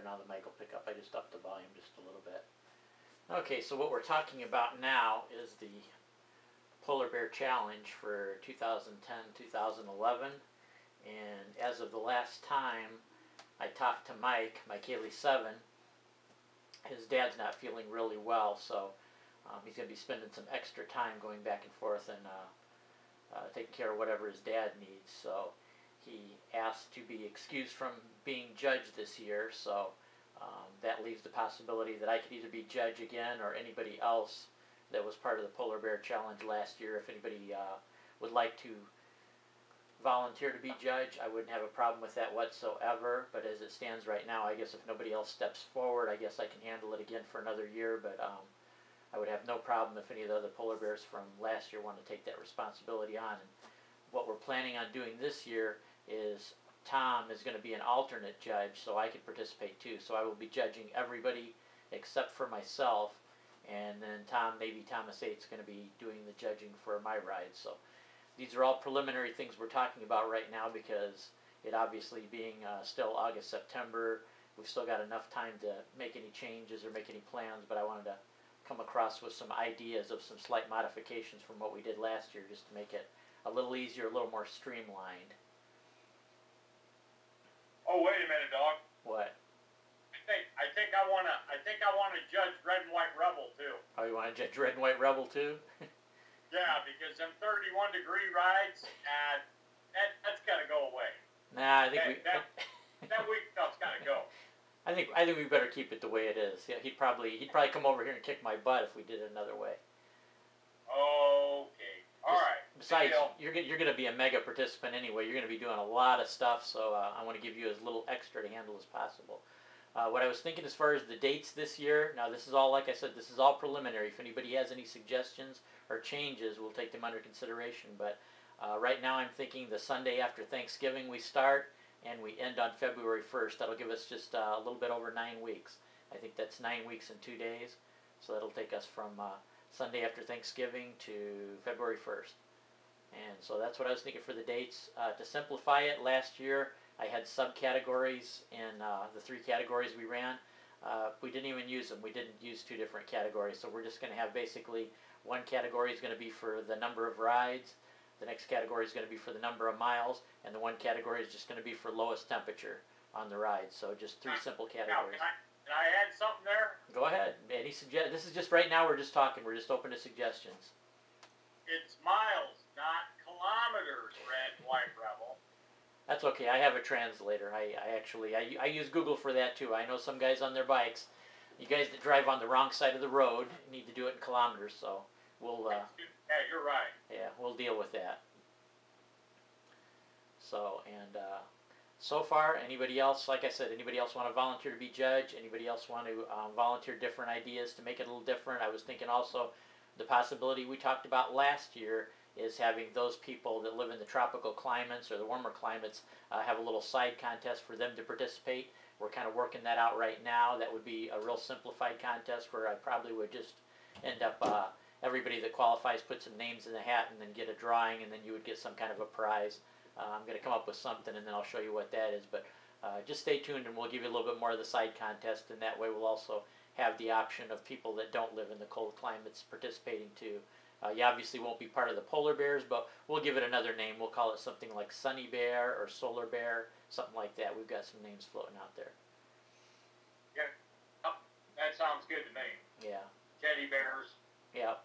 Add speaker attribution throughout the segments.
Speaker 1: now the mic will pick up. I just upped the volume just a little bit. Okay, so what we're talking about now is the Polar Bear Challenge for 2010-2011. And as of the last time I talked to Mike Haley 7, his dad's not feeling really well, so he's going to be spending some extra time going back and forth and taking care of whatever his dad needs. So he asked to be excused from being judge this year, so that leaves the possibility that I could either be judge again or anybody else that was part of the Polar Bear Challenge last year. If anybody would like to volunteer to be judge, I wouldn't have a problem with that whatsoever, but as it stands right now, I guess if nobody else steps forward, I guess I can handle it again for another year, but I would have no problem if any of the other polar bears from last year want to take that responsibility on. And what we're planning on doing this year is Tom is going to be an alternate judge, so I can participate too. So I will be judging everybody except for myself, and then maybe Thomas 8 is going to be doing the judging for my ride. So these are all preliminary things we're talking about right now, because it obviously being still August, September, we've still got enough time to make any changes or make any plans, but I wanted to come across with some ideas of some slight modifications from what we did last year, just to make it a little easier, a little more streamlined.
Speaker 2: Oh, wait a minute, dog.
Speaker 1: What?
Speaker 2: I think I wanna judge Red and White Rebel too.
Speaker 1: Oh, you want to judge Red and White Rebel too?
Speaker 2: Yeah, because them 31-degree rides, that's got to go away.
Speaker 1: Nah, I think
Speaker 2: that weak stuff's got to go.
Speaker 1: I think we better keep it the way it is. Yeah, he'd probably come over here and kick my butt if we did it another way.
Speaker 2: Okay, all right.
Speaker 1: Besides, you're going to be a mega participant anyway. You're going to be doing a lot of stuff, so I want to give you as little extra to handle as possible. What I was thinking as far as the dates this year, now this is all, like I said, this is all preliminary. If anybody has any suggestions or changes, we'll take them under consideration. But right now I'm thinking the Sunday after Thanksgiving we start, and we end on February 1st. That'll give us just a little bit over 9 weeks. I think that's 9 weeks and 2 days. So that'll take us from Sunday after Thanksgiving to February 1st. And so that's what I was thinking for the dates. To simplify it, last year I had subcategories in the 3 categories we ran. We didn't even use them. We didn't use 2 different categories. So we're just going to have basically one category is going to be for the number of rides. The next category is going to be for the number of miles. And the one category is just going to be for lowest temperature on the ride. So just 3 simple categories.
Speaker 2: Now, can I add something there?
Speaker 1: Go ahead. This is just right now we're just talking. We're just open to suggestions.
Speaker 2: It's miles, not kilometers, Red and White Rebel.
Speaker 1: That's okay. I have a translator. I use Google for that too. I know some guys on their bikes, you guys that drive on the wrong side of the road, need to do it in kilometers. So we'll.
Speaker 2: Yeah, you're right.
Speaker 1: Yeah, we'll deal with that. So so far, anybody else? Like I said, anybody else want to volunteer to be judge? Anybody else want to volunteer different ideas to make it a little different? I was thinking also the possibility we talked about last year is having those people that live in the tropical climates or the warmer climates have a little side contest for them to participate. We're kind of working that out right now. That would be a real simplified contest where I probably would just end up, everybody that qualifies put some names in the hat and then get a drawing, and then you would get some kind of a prize. I'm going to come up with something and then I'll show you what that is. But just stay tuned and we'll give you a little bit more of the side contest, and that way we'll also have the option of people that don't live in the cold climates participating too. You obviously won't be part of the polar bears, but we'll give it another name. We'll call it something like Sunny Bear or Solar Bear, something like that. We've got some names floating out there.
Speaker 2: Yeah, that sounds good to me.
Speaker 1: Yeah.
Speaker 2: Teddy bears.
Speaker 1: Yeah.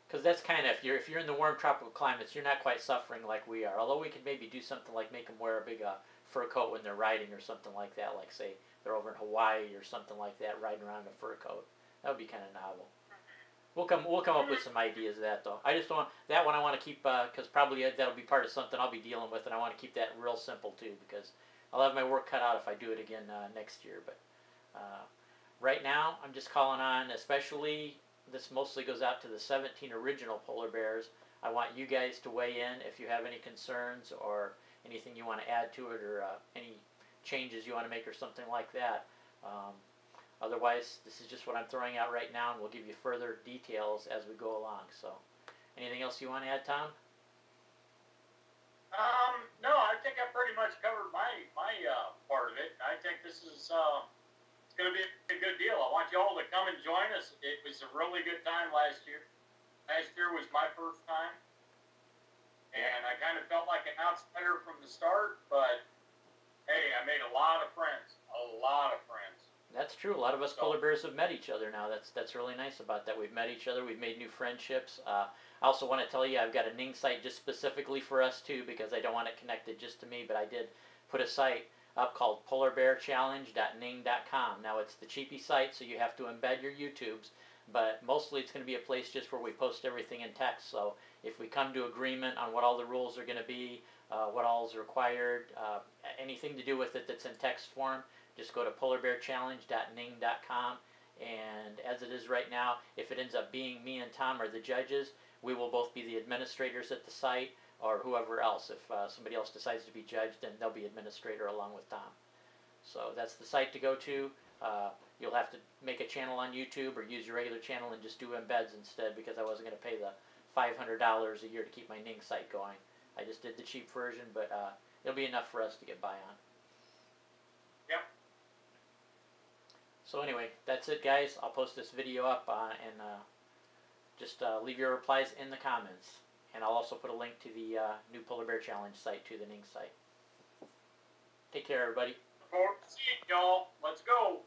Speaker 1: Because that's kind of, if you're in the warm tropical climates, you're not quite suffering like we are. Although we could maybe do something like make them wear a big fur coat when they're riding or something like that. Like say they're over in Hawaii or something like that, riding around in a fur coat. That would be kind of novel. We'll come up with some ideas of that though. I just don't, that one I want to keep because probably that'll be part of something I'll be dealing with, and I want to keep that real simple too, because I'll have my work cut out if I do it again next year. But right now I'm just calling on, especially this mostly goes out to the 17 original polar bears. I want you guys to weigh in if you have any concerns or anything you want to add to it, or any changes you want to make or something like that. Otherwise, this is just what I'm throwing out right now, and we'll give you further details as we go along. So, anything else you want to add, Tom?
Speaker 2: No, I think I pretty much covered my part of it. I think this is come and join us. It was a really good time last year. Last year was my first time, and I kind of felt like an outsider from the start, but hey, I made a lot of friends. A lot of friends.
Speaker 1: That's true. A lot of us polar bears have met each other now. That's really nice about that. We've met each other. We've made new friendships. I also want to tell you I've got a Ning site just specifically for us too, because I don't want it connected just to me, but I did put a site up called polarbearchallenge.ning.com. Now it's the cheapy site, so you have to embed your YouTubes, but mostly it's going to be a place just where we post everything in text. So if we come to agreement on what all the rules are going to be, what all is required, anything to do with it that's in text form, just go to polarbearchallenge.ning.com. And as it is right now, if it ends up being me and Tom are the judges, we will both be the administrators at the site, or whoever else. If somebody else decides to be judged, then they'll be administrator along with Tom. So that's the site to go to. You'll have to make a channel on YouTube or use your regular channel and just do embeds instead, because I wasn't going to pay the $500 a year to keep my Ning site going. I just did the cheap version, but it'll be enough for us to get by on.
Speaker 2: Yep.
Speaker 1: So anyway, that's it, guys. I'll post this video up and just leave your replies in the comments. And I'll also put a link to the new Polar Bear Challenge site, to the Ning site. Take care, everybody.
Speaker 2: Look forward to seeing y'all. Let's go.